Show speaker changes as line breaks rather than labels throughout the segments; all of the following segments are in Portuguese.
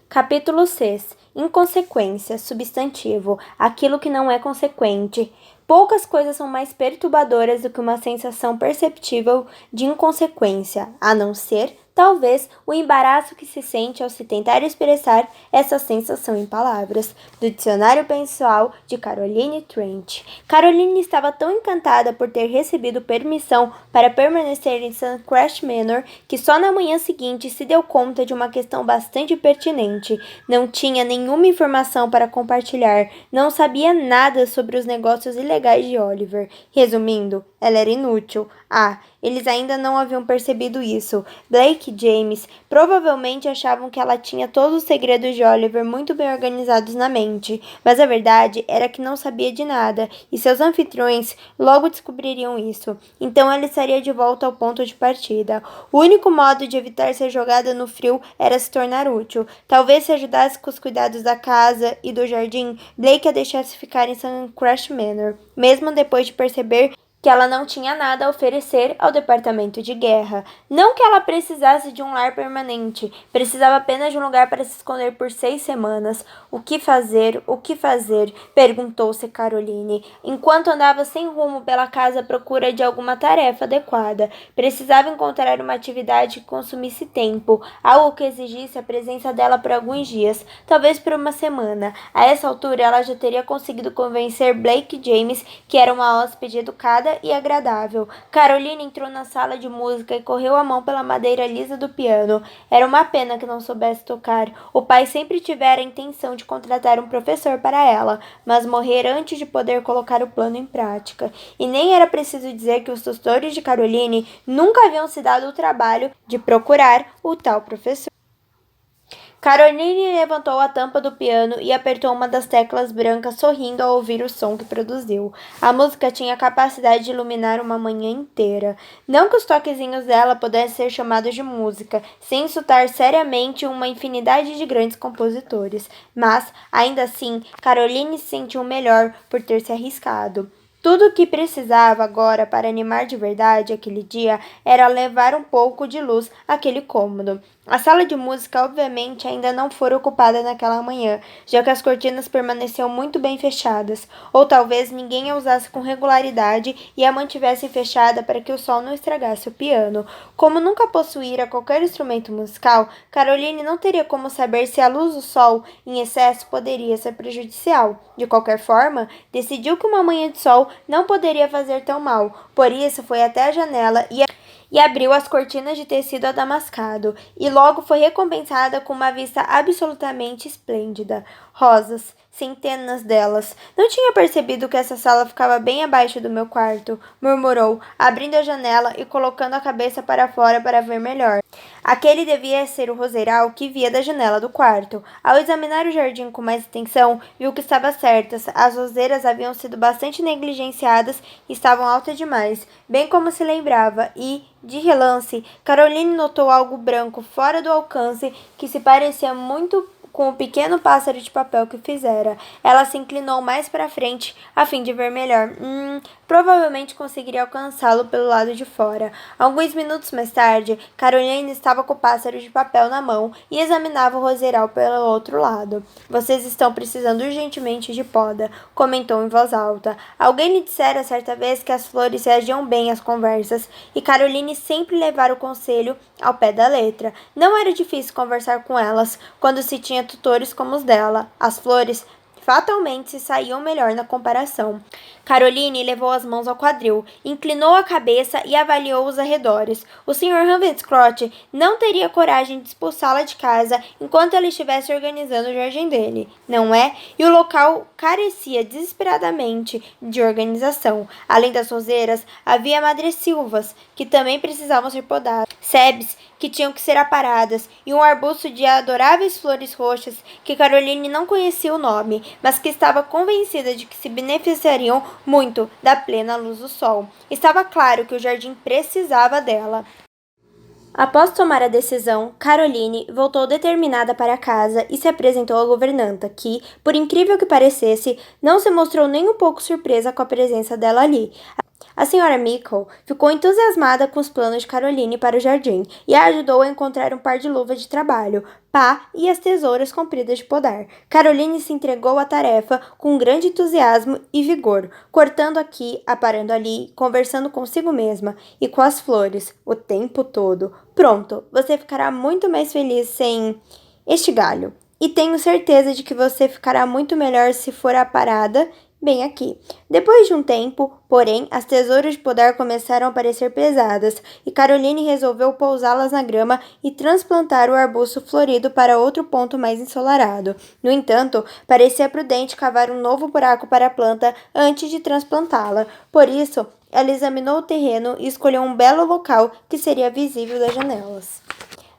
Capítulo 6. Inconsequência. Substantivo. Aquilo que não é consequente. Poucas coisas são mais perturbadoras do que uma sensação perceptível de inconsequência, a não ser, talvez, o embaraço que se sente ao se tentar expressar essa sensação em palavras. Do Dicionário Pessoal de Caroline Trent. Caroline estava tão encantada por ter recebido permissão para permanecer em Suncrest Manor que só na manhã seguinte se deu conta de uma questão bastante pertinente. Não tinha nenhuma informação para compartilhar, não sabia nada sobre os negócios ilegais de Oliver. Resumindo, ela era inútil. Eles ainda não haviam percebido isso. Blake e James provavelmente achavam que ela tinha todos os segredos de Oliver muito bem organizados na mente, mas a verdade era que não sabia de nada, e seus anfitriões logo descobririam isso. Então ela estaria de volta ao ponto de partida. O único modo de evitar ser jogada no frio era se tornar útil. Talvez se ajudasse com os cuidados da casa e do jardim, Blake a deixasse ficar em Suncrest Manor, mesmo depois de perceber que ela não tinha nada a oferecer ao departamento de guerra. Não que ela precisasse de um lar permanente, precisava apenas de um lugar para se esconder por 6 semanas. O que fazer? O que fazer? Perguntou-se Caroline, enquanto andava sem rumo pela casa à procura de alguma tarefa adequada. Precisava encontrar uma atividade que consumisse tempo, algo que exigisse a presença dela por alguns dias, talvez por uma semana. A essa altura, ela já teria conseguido convencer Blake e James que era uma hóspede educada e agradável. Caroline entrou na sala de música e correu a mão pela madeira lisa do piano. Era uma pena que não soubesse tocar. O pai sempre tivera a intenção de contratar um professor para ela, mas morrer antes de poder colocar o plano em prática. E nem era preciso dizer que os tutores de Caroline nunca haviam se dado o trabalho de procurar o tal professor. Caroline levantou a tampa do piano e apertou uma das teclas brancas, sorrindo ao ouvir o som que produziu. A música tinha a capacidade de iluminar uma manhã inteira. Não que os toquezinhos dela pudessem ser chamados de música, sem insultar seriamente uma infinidade de grandes compositores. Mas, ainda assim, Caroline se sentiu melhor por ter se arriscado. Tudo o que precisava agora para animar de verdade aquele dia era levar um pouco de luz àquele cômodo. A sala de música, obviamente, ainda não fora ocupada naquela manhã, já que as cortinas permaneciam muito bem fechadas, ou talvez ninguém a usasse com regularidade e a mantivesse fechada para que o sol não estragasse o piano. Como nunca possuíra qualquer instrumento musical, Caroline não teria como saber se a luz do sol em excesso poderia ser prejudicial. De qualquer forma, decidiu que uma manhã de sol não poderia fazer tão mal, por isso foi até a janela e abriu as cortinas de tecido adamascado, e logo foi recompensada com uma vista absolutamente esplêndida. Rosas, centenas delas. Não tinha percebido que essa sala ficava bem abaixo do meu quarto, murmurou, abrindo a janela e colocando a cabeça para fora para ver melhor. Aquele devia ser o roseiral que via da janela do quarto. Ao examinar o jardim com mais atenção, viu que estava certa. As roseiras haviam sido bastante negligenciadas e estavam altas demais, bem como se lembrava, e, de relance, Caroline notou algo branco fora do alcance que se parecia muito com o pequeno pássaro de papel que fizera. Ela se inclinou mais para frente, a fim de ver melhor. Provavelmente conseguiria alcançá-lo pelo lado de fora. Alguns minutos mais tarde, Caroline estava com o pássaro de papel na mão e examinava o roseiral pelo outro lado. Vocês estão precisando urgentemente de poda, comentou em voz alta. Alguém lhe dissera certa vez que as flores reagiam bem às conversas, e Caroline sempre levara o conselho ao pé da letra. Não era difícil conversar com elas quando se tinha tutores como os dela. As flores fatalmente se saíam melhor na comparação. Caroline levou as mãos ao quadril, inclinou a cabeça e avaliou os arredores. O Sr. Ravenscroft não teria coragem de expulsá-la de casa enquanto ela estivesse organizando o jardim dele, não é? E o local carecia desesperadamente de organização. Além das roseiras, havia madressilvas, que também precisavam ser podadas, sebes, que tinham que ser aparadas, e um arbusto de adoráveis flores roxas que Caroline não conhecia o nome, mas que estava convencida de que se beneficiariam muito da plena luz do sol. Estava claro que o jardim precisava dela. Após tomar a decisão, Caroline voltou determinada para casa e se apresentou à governanta, que, por incrível que parecesse, não se mostrou nem um pouco surpresa com a presença dela ali. A senhora Mickle ficou entusiasmada com os planos de Caroline para o jardim e a ajudou a encontrar um par de luvas de trabalho, pá e as tesouras compridas de podar. Caroline se entregou à tarefa com grande entusiasmo e vigor, cortando aqui, aparando ali, conversando consigo mesma e com as flores, o tempo todo. Pronto, você ficará muito mais feliz sem este galho. E tenho certeza de que você ficará muito melhor se for a parada bem aqui. Depois de um tempo, porém, as tesouras de podar começaram a parecer pesadas e Caroline resolveu pousá-las na grama e transplantar o arbusto florido para outro ponto mais ensolarado. No entanto, parecia prudente cavar um novo buraco para a planta antes de transplantá-la. Por isso, ela examinou o terreno e escolheu um belo local que seria visível das janelas.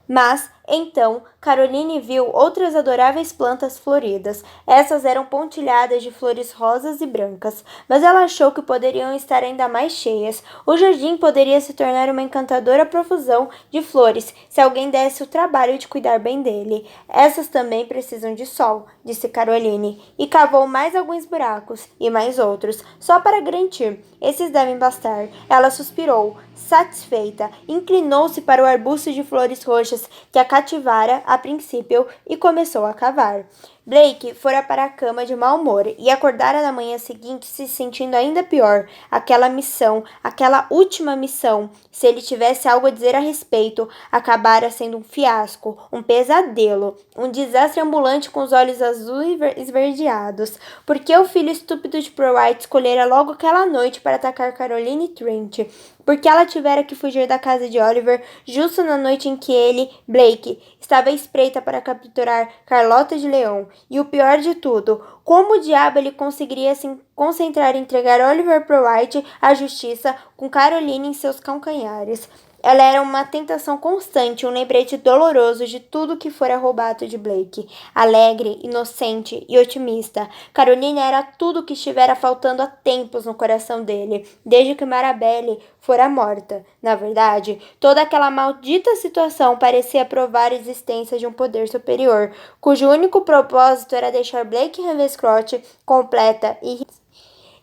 Mas, então, Caroline viu outras adoráveis plantas floridas. Essas eram pontilhadas de flores rosas e brancas, mas ela achou que poderiam estar ainda mais cheias. O jardim poderia se tornar uma encantadora profusão de flores se alguém desse o trabalho de cuidar bem dele. Essas também precisam de sol, disse Caroline, e cavou mais alguns buracos, e mais outros, só para garantir. Esses devem bastar. Ela suspirou, satisfeita, inclinou-se para o arbusto de flores roxas que a cativara a princípio e começou a cavar. Blake fora para a cama de mau humor e acordara na manhã seguinte se sentindo ainda pior. Aquela última missão, se ele tivesse algo a dizer a respeito, acabara sendo um fiasco, um pesadelo, um desastre ambulante com os olhos azuis esverdeados. Por que o filho estúpido de Prowhite escolhera logo aquela noite para atacar Caroline Trent? Porque ela tivera que fugir da casa de Oliver justo na noite em que ele, Blake, estava à espreita para capturar Carlota de Leão. E o pior de tudo, como o diabo ele conseguiria se concentrar em entregar Oliver Prowhite à justiça com Caroline em seus calcanhares? Ela era uma tentação constante, um lembrete doloroso de tudo que fora roubado de Blake. Alegre, inocente e otimista, Caroline era tudo que estivera faltando há tempos no coração dele, desde que Marabelle fora morta. Na verdade, toda aquela maldita situação parecia provar a existência de um poder superior, cujo único propósito era deixar Blake Ravenscroft completa e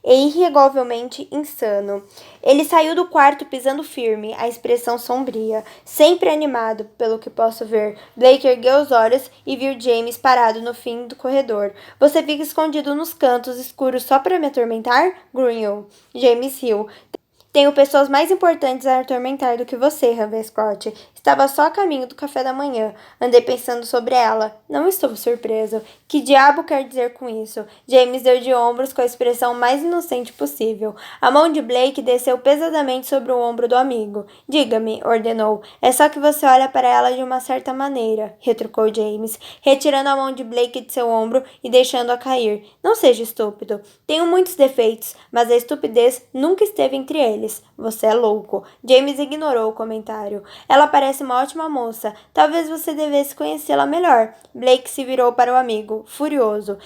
irrevogavelmente insano. Ele saiu do quarto pisando firme, a expressão sombria, sempre animado, pelo que posso ver. Blake ergueu os olhos e viu James parado no fim do corredor. Você fica escondido nos cantos escuros só para me atormentar? Grunhou. James riu. Tenho pessoas mais importantes a atormentar do que você, Ravenscroft. Estava só a caminho do café da manhã. Andei pensando sobre ela. Não estou surpreso. Que diabo quer dizer com isso? James deu de ombros com a expressão mais inocente possível. A mão de Blake desceu pesadamente sobre o ombro do amigo. Diga-me, ordenou. É só que você olha para ela de uma certa maneira, retrucou James, retirando a mão de Blake de seu ombro e deixando-a cair. Não seja estúpido. Tenho muitos defeitos, mas a estupidez nunca esteve entre eles. Você é louco. James ignorou o comentário. Ela parece uma ótima moça. Talvez você devesse conhecê-la melhor. Blake se virou para o amigo, furioso.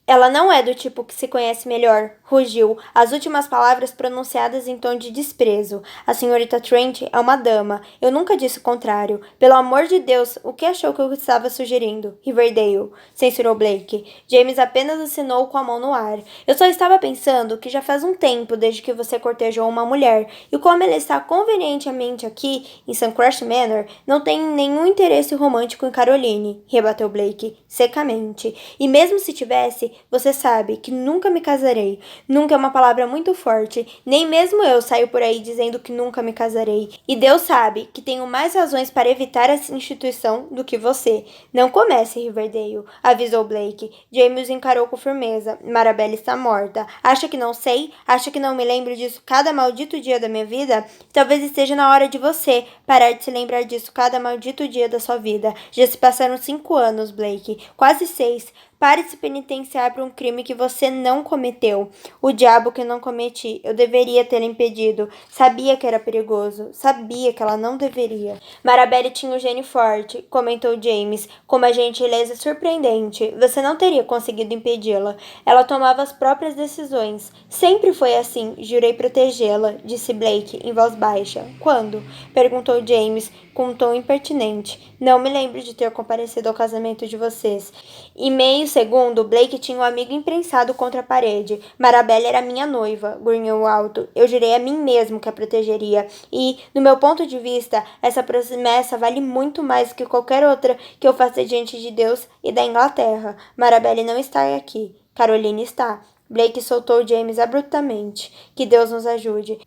Ela não é do tipo que se conhece melhor, rugiu, as últimas palavras pronunciadas em tom de desprezo. A senhorita Trent é uma dama. Eu nunca disse o contrário. Pelo amor de Deus, o que achou que eu estava sugerindo? Riverdale, censurou Blake. James apenas assinou com a mão no ar. Eu só estava pensando que já faz um tempo desde que você cortejou uma mulher, e como ela está convenientemente aqui, em Suncrest Manor, não tem nenhum interesse romântico em Caroline, rebateu Blake, secamente. E mesmo se tivesse, você sabe que nunca me casarei. Nunca é uma palavra muito forte. Nem mesmo eu saio por aí dizendo que nunca me casarei. E Deus sabe que tenho mais razões para evitar essa instituição do que você. Não comece, Riverdale, avisou Blake. James encarou com firmeza. Marabelle está morta. Acha que não sei? Acha que não me lembro disso cada maldito dia da minha vida? Talvez esteja na hora de você parar de se lembrar disso cada maldito dia da sua vida. Já se passaram 5 anos, Blake. Quase 6. Pare de se penitenciar por um crime que você não cometeu. O diabo que não cometi. Eu deveria ter impedido. Sabia que era perigoso. Sabia que ela não deveria. Marabelle tinha um gênio forte, comentou James, com uma gentileza surpreendente. Você não teria conseguido impedi-la. Ela tomava as próprias decisões. Sempre foi assim. Jurei protegê-la, disse Blake, em voz baixa. Quando? Perguntou James, com um tom impertinente. Não me lembro de ter comparecido ao casamento de vocês. E meio segundo, Blake tinha um amigo imprensado contra a parede. Marabelle era minha noiva, grunhiu alto. Eu jurei a mim mesmo que a protegeria. E, no meu ponto de vista, essa promessa vale muito mais que qualquer outra que eu faça diante de Deus e da Inglaterra. Marabelle não está aqui. Caroline está. Blake soltou James abruptamente. Que Deus nos ajude.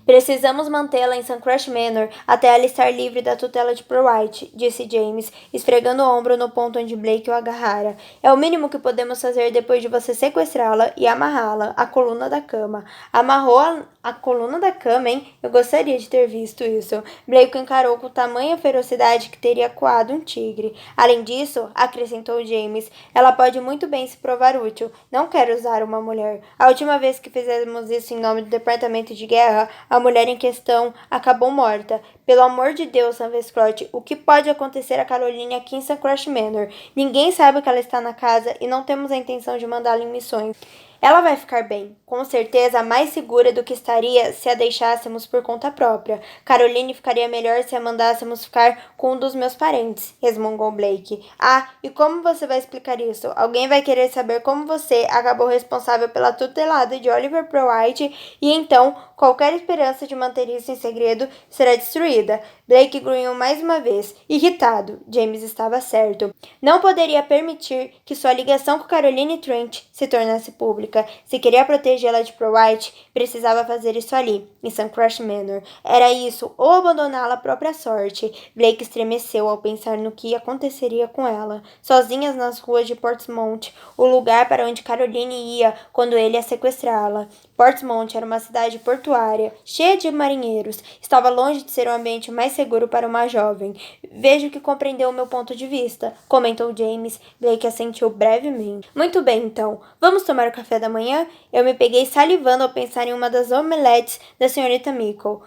Precisamos mantê-la em Suncrush Manor até ela estar livre da tutela de Prowhite, disse James, esfregando o ombro no ponto onde Blake o agarrara. É o mínimo que podemos fazer depois de você sequestrá-la e amarrá-la à coluna da cama. Amarrou a coluna da cama, hein? Eu gostaria de ter visto isso. Blake encarou com tamanha ferocidade que teria coado um tigre. Além disso, acrescentou James, ela pode muito bem se provar útil. Não quero usar uma mulher. A última vez que fizemos isso em nome do Departamento de Guerra, a mulher em questão acabou morta. Pelo amor de Deus, Sam Scott, o que pode acontecer a Caroline aqui em Suncrush Manor? Ninguém sabe que ela está na casa e não temos a intenção de mandá-la em missões. Ela vai ficar bem, com certeza mais segura do que estaria se a deixássemos por conta própria. Caroline ficaria melhor se a mandássemos ficar com um dos meus parentes, resmungou Blake. Ah, e como você vai explicar isso? Alguém vai querer saber como você acabou responsável pela tutelada de Oliver Prowhite e então qualquer esperança de manter isso em segredo será destruída. Blake grunhiu mais uma vez, irritado. James estava certo. Não poderia permitir que sua ligação com Caroline Trent se tornasse pública. Se queria protegê-la de Prowhite, precisava fazer isso ali, em Suncrush Manor. Era isso, ou abandoná-la à própria sorte. Blake estremeceu ao pensar no que aconteceria com ela, sozinhas nas ruas de Portsmouth, o lugar para onde Caroline ia quando ele ia sequestrá-la. Portsmouth era uma cidade portuária, cheia de marinheiros. Estava longe de ser o ambiente mais seguro para uma jovem. Vejo que compreendeu o meu ponto de vista, comentou James. Blake assentiu brevemente. Muito bem, então. Vamos tomar o café da manhã? Eu me peguei salivando ao pensar em uma das omeletes da senhorita Mickle.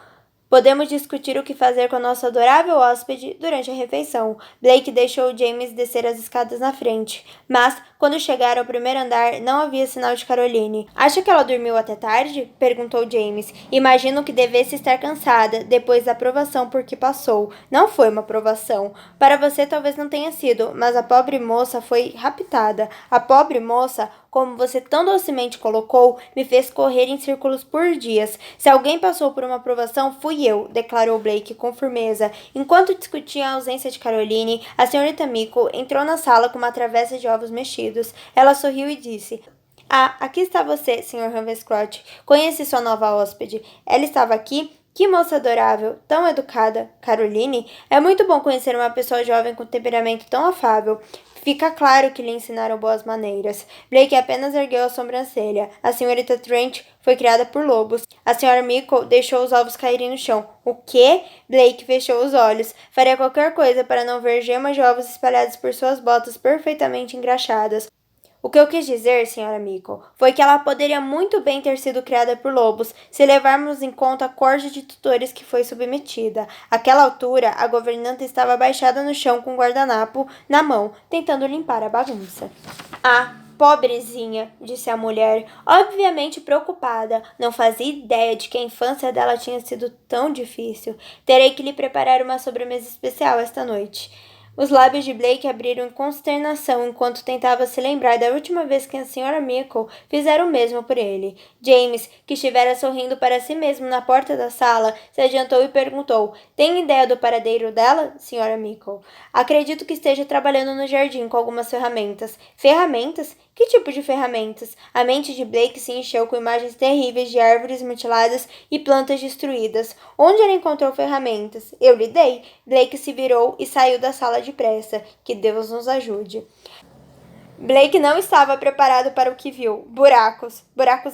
Podemos discutir o que fazer com a nossa adorável hóspede durante a refeição. Blake deixou James descer as escadas na frente, mas, quando chegaram ao primeiro andar, não havia sinal de Caroline. Acha que ela dormiu até tarde? Perguntou James. Imagino que devesse estar cansada, depois da provação por que passou. Não foi uma provação. Para você talvez não tenha sido, mas a pobre moça foi raptada. A pobre moça, como você tão docemente colocou, me fez correr em círculos por dias. Se alguém passou por uma provação, fui eu, declarou Blake com firmeza. Enquanto discutiam a ausência de Caroline, a senhorita Mickle entrou na sala com uma travessa de ovos mexidos. Ela sorriu e disse: Ah, aqui está você, Sr. Ravenscroft. Conheci sua nova hóspede. Ela estava aqui? Que moça adorável, tão educada. Caroline, é muito bom conhecer uma pessoa jovem com temperamento tão afável. Fica claro que lhe ensinaram boas maneiras. Blake apenas ergueu a sobrancelha. A senhorita Trent foi criada por lobos. A senhora Mickle deixou os ovos caírem no chão. O quê? Blake fechou os olhos. Faria qualquer coisa para não ver gemas de ovos espalhadas por suas botas perfeitamente engraxadas. O que eu quis dizer, senhora Mickle, foi que ela poderia muito bem ter sido criada por lobos, se levarmos em conta a corte de tutores que foi submetida. Àquela altura, a governanta estava abaixada no chão com um guardanapo na mão, tentando limpar a bagunça. Ah, pobrezinha, disse a mulher, obviamente preocupada. Não fazia ideia de que a infância dela tinha sido tão difícil. Terei que lhe preparar uma sobremesa especial esta noite. Os lábios de Blake abriram em consternação enquanto tentava se lembrar da última vez que a senhora Mickle fizera o mesmo por ele. James, que estivera sorrindo para si mesmo na porta da sala, se adiantou e perguntou: Tem ideia do paradeiro dela, senhora Mickle? Acredito que esteja trabalhando no jardim com algumas ferramentas. Ferramentas? Que tipo de ferramentas? A mente de Blake se encheu com imagens terríveis de árvores mutiladas e plantas destruídas. Onde ela encontrou ferramentas? Eu lhe dei. Blake se virou e saiu da sala depressa. Que Deus nos ajude. Blake não estava preparado para o que viu. Buracos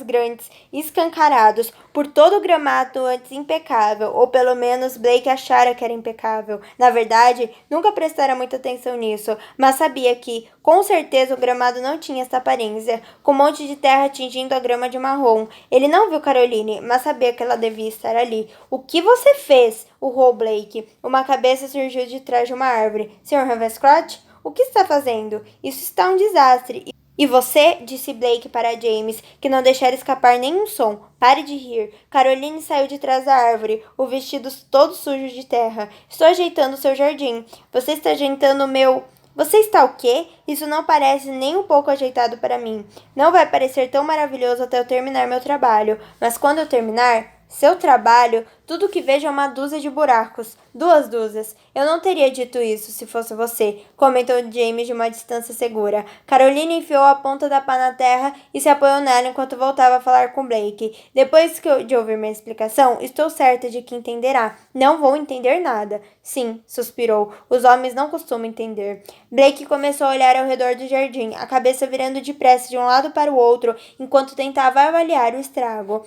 grandes, escancarados, por todo o gramado antes impecável, ou pelo menos Blake achara que era impecável. Na verdade, nunca prestara muita atenção nisso, mas sabia que, com certeza, o gramado não tinha essa aparência, com um monte de terra tingindo a grama de marrom. Ele não viu Caroline, mas sabia que ela devia estar ali. O que você fez? Urrou Blake. Uma cabeça surgiu de trás de uma árvore. Sr. Ravenscroft? O que está fazendo? Isso está um desastre. E você? Disse Blake para James, que não deixara escapar nenhum som. Pare de rir. Caroline saiu de trás da árvore, o vestido todo sujo de terra. Estou ajeitando o seu jardim. Você está ajeitando o meu... Você está o quê? Isso não parece nem um pouco ajeitado para mim. Não vai parecer tão maravilhoso até eu terminar meu trabalho, mas quando eu terminar, seu trabalho, tudo que vejo é uma dúzia de buracos. 2 dúzias. Eu não teria dito isso se fosse você, comentou James de uma distância segura. Caroline enfiou a ponta da pá na terra e se apoiou nela enquanto voltava a falar com Blake. Depois de ouvir minha explicação, estou certa de que entenderá. Não vou entender nada. Sim, suspirou. Os homens não costumam entender. Blake começou a olhar ao redor do jardim, a cabeça virando depressa de um lado para o outro, enquanto tentava avaliar o estrago.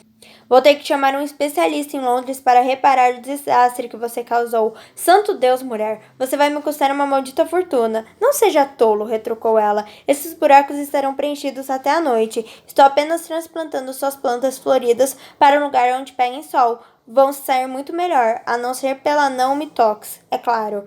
Vou ter que chamar um especialista em Londres para reparar o desastre que você causou. Santo Deus, mulher, você vai me custar uma maldita fortuna. Não seja tolo, retrucou ela. Esses buracos estarão preenchidos até a noite. Estou apenas transplantando suas plantas floridas para um lugar onde peguem sol. Vão sair muito melhor, a não ser pela não mitox, é claro.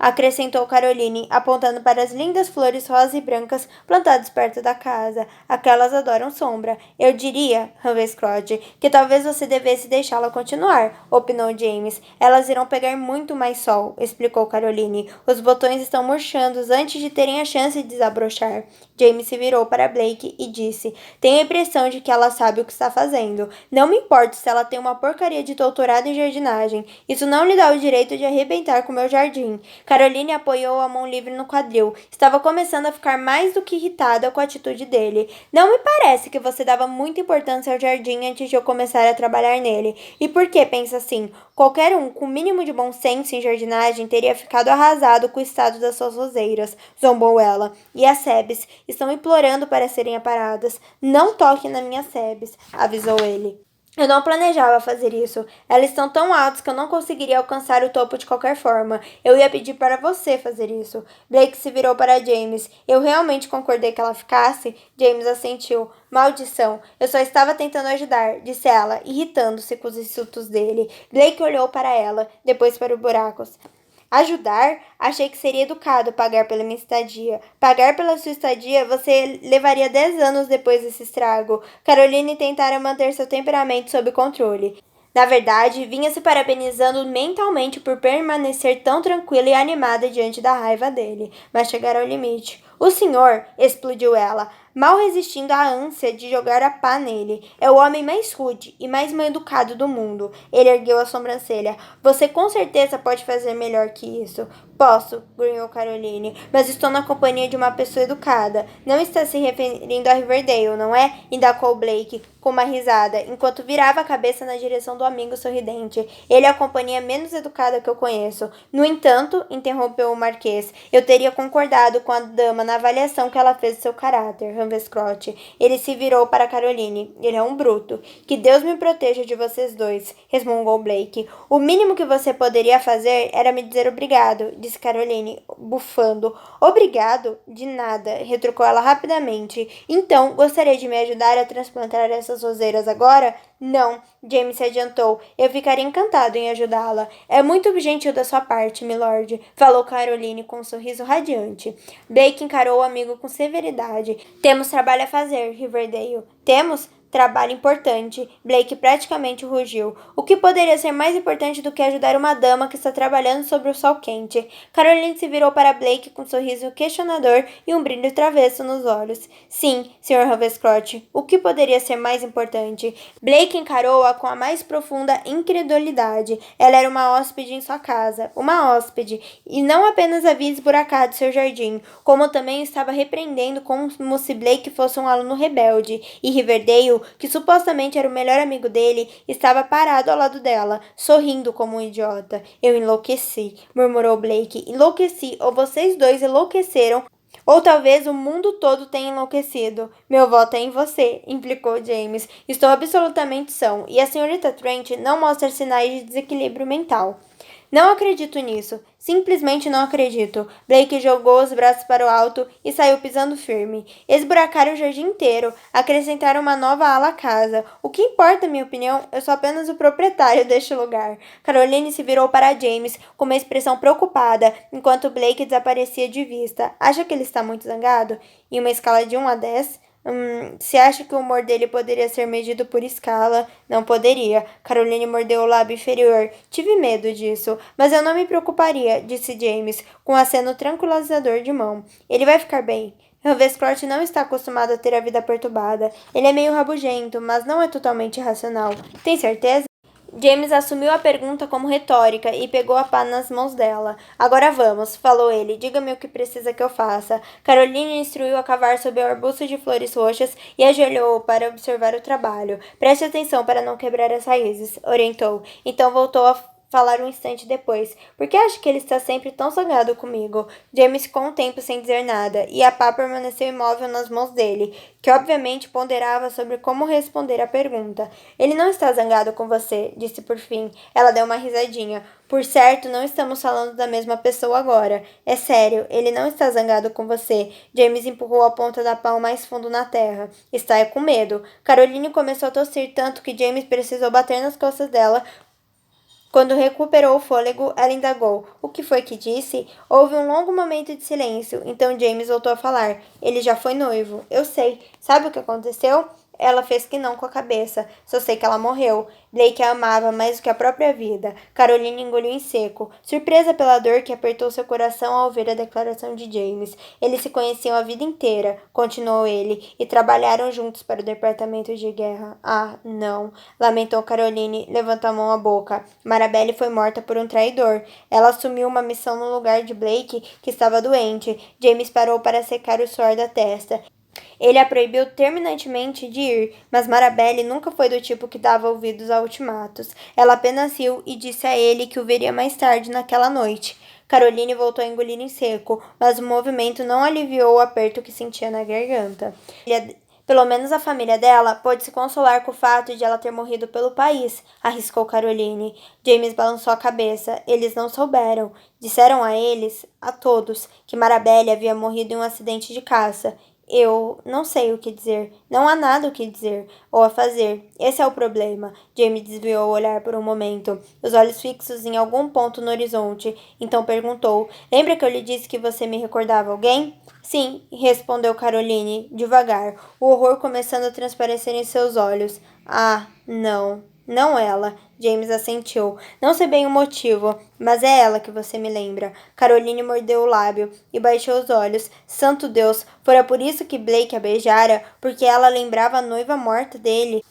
Acrescentou Caroline, apontando para as lindas flores rosas e brancas plantadas perto da casa. Aquelas adoram sombra. Eu diria, Ravenscroft, que talvez você devesse deixá-la continuar, opinou James. Elas irão pegar muito mais sol, explicou Caroline. Os botões estão murchando antes de terem a chance de desabrochar. James se virou para Blake e disse: Tenho a impressão de que ela sabe o que está fazendo. Não me importo se ela tem uma porcaria de doutorado em jardinagem. Isso não lhe dá o direito de arrebentar com meu jardim. Caroline apoiou a mão livre no quadril. Estava começando a ficar mais do que irritada com a atitude dele. Não me parece que você dava muita importância ao jardim antes de eu começar a trabalhar nele. E por que pensa assim? Qualquer um com o mínimo de bom senso em jardinagem teria ficado arrasado com o estado das suas roseiras, zombou ela. E as sebes estão implorando para serem aparadas. Não toque nas minhas sebes, avisou ele. Eu não planejava fazer isso. Elas estão tão altas que eu não conseguiria alcançar o topo de qualquer forma. Eu ia pedir para você fazer isso. Blake se virou para James. Eu realmente concordei que ela ficasse? James assentiu. Maldição. Eu só estava tentando ajudar, disse ela, irritando-se com os insultos dele. Blake olhou para ela, depois para os buracos. Ajudar? Achei que seria educado pagar pela minha estadia. Pagar pela sua estadia, você levaria 10 anos depois desse estrago. Caroline tentara manter seu temperamento sob controle. Na verdade, vinha se parabenizando mentalmente por permanecer tão tranquila e animada diante da raiva dele, mas chegara ao limite. O senhor, explodiu ela, mal resistindo à ânsia de jogar a pá nele. É o homem mais rude e mais mal educado do mundo. Ele ergueu a sobrancelha. Você com certeza pode fazer melhor que isso. Posso, grunhou Caroline, mas estou na companhia de uma pessoa educada. Não está se referindo a Riverdale, não é? Indagou Blake, com uma risada, enquanto virava a cabeça na direção do amigo sorridente. Ele é a companhia menos educada que eu conheço. No entanto, interrompeu o Marquês, eu teria concordado com a dama na avaliação que ela fez do seu caráter, Ravenscroft. Ele se virou para Caroline. Ele é um bruto. Que Deus me proteja de vocês dois, resmungou Blake. O mínimo que você poderia fazer era me dizer obrigado, disse Caroline, bufando. Obrigado? De nada, retrucou ela rapidamente. Então, gostaria de me ajudar a transplantar essas roseiras agora? Não, James se adiantou. Eu ficaria encantado em ajudá-la. É muito gentil da sua parte, milord, falou Caroline com um sorriso radiante. Blake encarou o amigo com severidade. Temos trabalho a fazer, Riverdale. Temos? Trabalho importante. Blake praticamente rugiu. O que poderia ser mais importante do que ajudar uma dama que está trabalhando sobre o sol quente? Caroline se virou para Blake com um sorriso questionador e um brilho travesso nos olhos. Sim, Sr. Ravenscroft. O que poderia ser mais importante? Blake encarou-a com a mais profunda incredulidade. Ela era uma hóspede em sua casa. Uma hóspede. E não apenas havia esburacado seu jardim, como também estava repreendendo como se Blake fosse um aluno rebelde. E Riverdale, que supostamente era o melhor amigo dele, estava parado ao lado dela, sorrindo como um idiota. Eu enlouqueci, murmurou Blake. Enlouqueci, ou vocês dois enlouqueceram, ou talvez o mundo todo tenha enlouquecido. Meu voto é em você, implicou James. Estou absolutamente são, e a senhorita Trent não mostra sinais de desequilíbrio mental. Não acredito nisso. Simplesmente não acredito. Blake jogou os braços para o alto e saiu pisando firme. Esburacaram o jardim inteiro. Acrescentaram uma nova ala à casa. O que importa, minha opinião? Eu sou apenas o proprietário deste lugar. Caroline se virou para James com uma expressão preocupada, enquanto Blake desaparecia de vista. Acha que ele está muito zangado? Em uma escala de 1 a 10... Se acha que o humor dele poderia ser medido por escala, não poderia. Caroline mordeu o lábio inferior. Tive medo disso, mas eu não me preocuparia, disse James, com um aceno tranquilizador de mão. Ele vai ficar bem. Ravenscroft não está acostumado a ter a vida perturbada. Ele é meio rabugento, mas não é totalmente irracional. Tem certeza? James assumiu a pergunta como retórica e pegou a pá nas mãos dela. Agora vamos, falou ele. Diga-me o que precisa que eu faça. Caroline instruiu a cavar sob o arbusto de flores roxas e ajoelhou para observar o trabalho. Preste atenção para não quebrar as raízes, orientou. Então voltou a falar um instante depois. Por que acha que ele está sempre tão zangado comigo? James ficou um tempo sem dizer nada, e a pá permaneceu imóvel nas mãos dele, que obviamente ponderava sobre como responder à pergunta. Ele não está zangado com você, disse por fim. Ela deu uma risadinha. Por certo, não estamos falando da mesma pessoa agora. É sério, ele não está zangado com você. James empurrou a ponta da pá mais fundo na terra. Está com medo. Caroline começou a tossir tanto que James precisou bater nas costas dela. Quando recuperou o fôlego, ela indagou. O que foi que disse? Houve um longo momento de silêncio. Então James voltou a falar. Ele já foi noivo. Eu sei. Sabe o que aconteceu? Ela fez que não com a cabeça. Só sei que ela morreu. Blake a amava mais do que a própria vida. Caroline engoliu em seco, surpresa pela dor que apertou seu coração ao ouvir a declaração de James. Eles se conheciam a vida inteira, continuou ele, e trabalharam juntos para o departamento de guerra. Ah, não, lamentou Caroline, levantou a mão à boca. Marabelle foi morta por um traidor. Ela assumiu uma missão no lugar de Blake, que estava doente. James parou para secar o suor da testa. Ele a proibiu terminantemente de ir, mas Marabelle nunca foi do tipo que dava ouvidos a ultimatos. Ela apenas riu e disse a ele que o veria mais tarde naquela noite. Caroline voltou a engolir em seco, mas o movimento não aliviou o aperto que sentia na garganta. Pelo menos a família dela pôde se consolar com o fato de ela ter morrido pelo país, arriscou Caroline. James balançou a cabeça. Eles não souberam. Disseram a eles, a todos, que Marabelle havia morrido em um acidente de caça. Eu não sei o que dizer. Não há nada o que dizer ou a fazer. Esse é o problema. Jamie desviou o olhar por um momento, os olhos fixos em algum ponto no horizonte. Então perguntou: Lembra que eu lhe disse que você me recordava alguém? Sim, respondeu Caroline, devagar, o horror começando a transparecer em seus olhos. Ah, não. Não ela. James assentiu. Não sei bem o motivo, mas é ela que você me lembra. Caroline mordeu o lábio e baixou os olhos. Santo Deus, fora por isso que Blake a beijara, porque ela lembrava a noiva morta dele.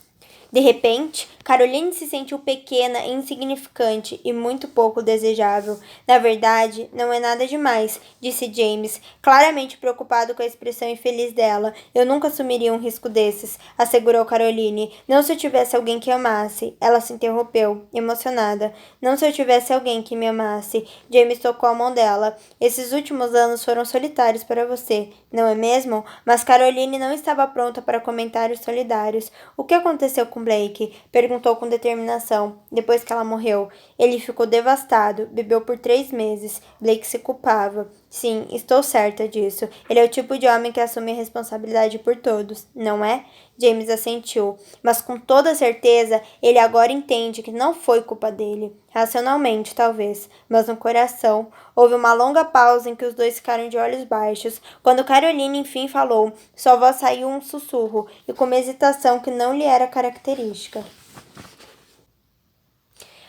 De repente, Caroline se sentiu pequena e insignificante e muito pouco desejável. Na verdade, não é nada demais, disse James, claramente preocupado com a expressão infeliz dela. Eu nunca assumiria um risco desses, assegurou Caroline. Não se eu tivesse alguém que amasse. Ela se interrompeu, emocionada. Não se eu tivesse alguém que me amasse. James tocou a mão dela. Esses últimos anos foram solitários para você, não é mesmo? Mas Caroline não estava pronta para comentários solidários. O que aconteceu com Blake? Perguntou com determinação, depois que ela morreu. Ele ficou devastado, bebeu por 3 meses. Blake se culpava. Sim, estou certa disso. Ele é o tipo de homem que assume a responsabilidade por todos, não é? James assentiu, mas com toda certeza ele agora entende que não foi culpa dele. Racionalmente, talvez, mas no coração. Houve uma longa pausa em que os dois ficaram de olhos baixos. Quando Caroline enfim falou, sua voz saiu um sussurro e com uma hesitação que não lhe era característica.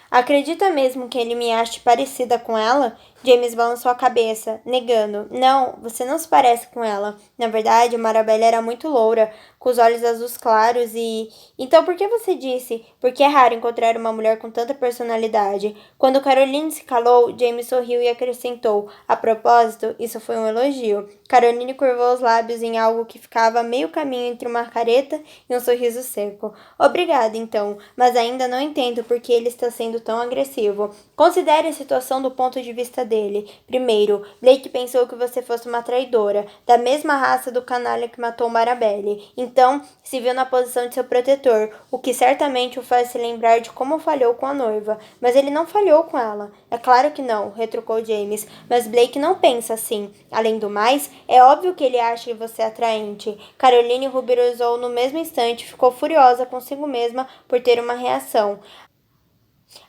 Acredita mesmo que ele me ache parecida com ela? James balançou a cabeça, negando. Não, você não se parece com ela. Na verdade, Marabelle era muito loura, com os olhos azuis claros e... Então por que você disse? Porque é raro encontrar uma mulher com tanta personalidade. Quando Caroline se calou, James sorriu e acrescentou. A propósito, isso foi um elogio. Caroline curvou os lábios em algo que ficava a meio caminho entre uma careta e um sorriso seco. Obrigada, então, mas ainda não entendo por que ele está sendo tão agressivo. Considere a situação do ponto de vista dele. Primeiro, Blake pensou que você fosse uma traidora, da mesma raça do canalha que matou Marabelle. Então, se viu na posição de seu protetor, o que certamente o faz se lembrar de como falhou com a noiva. Mas ele não falhou com ela. É claro que não, retrucou James. Mas Blake não pensa assim. Além do mais, é óbvio que ele acha você atraente. Caroline ruborizou no mesmo instante e ficou furiosa consigo mesma por ter uma reação.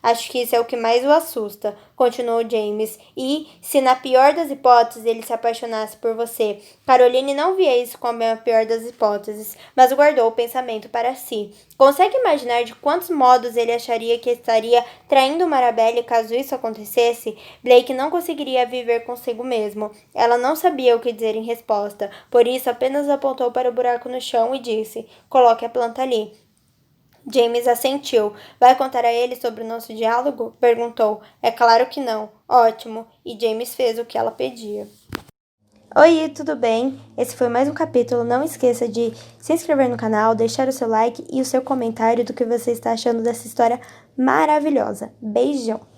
Acho que isso é o que mais o assusta, continuou James. E, se na pior das hipóteses ele se apaixonasse por você? Caroline não via isso como a pior das hipóteses, mas guardou o pensamento para si. Consegue imaginar de quantos modos ele acharia que estaria traindo Marabelle caso isso acontecesse? Blake não conseguiria viver consigo mesmo. Ela não sabia o que dizer em resposta, por isso apenas apontou para o buraco no chão e disse: coloque a planta ali. James assentiu. Vai contar a ele sobre o nosso diálogo? Perguntou. É claro que não. Ótimo. E James fez o que ela pedia. Oi, tudo bem? Esse foi mais um capítulo. Não esqueça de se inscrever no canal, deixar o seu like e o seu comentário do que você está achando dessa história maravilhosa. Beijão!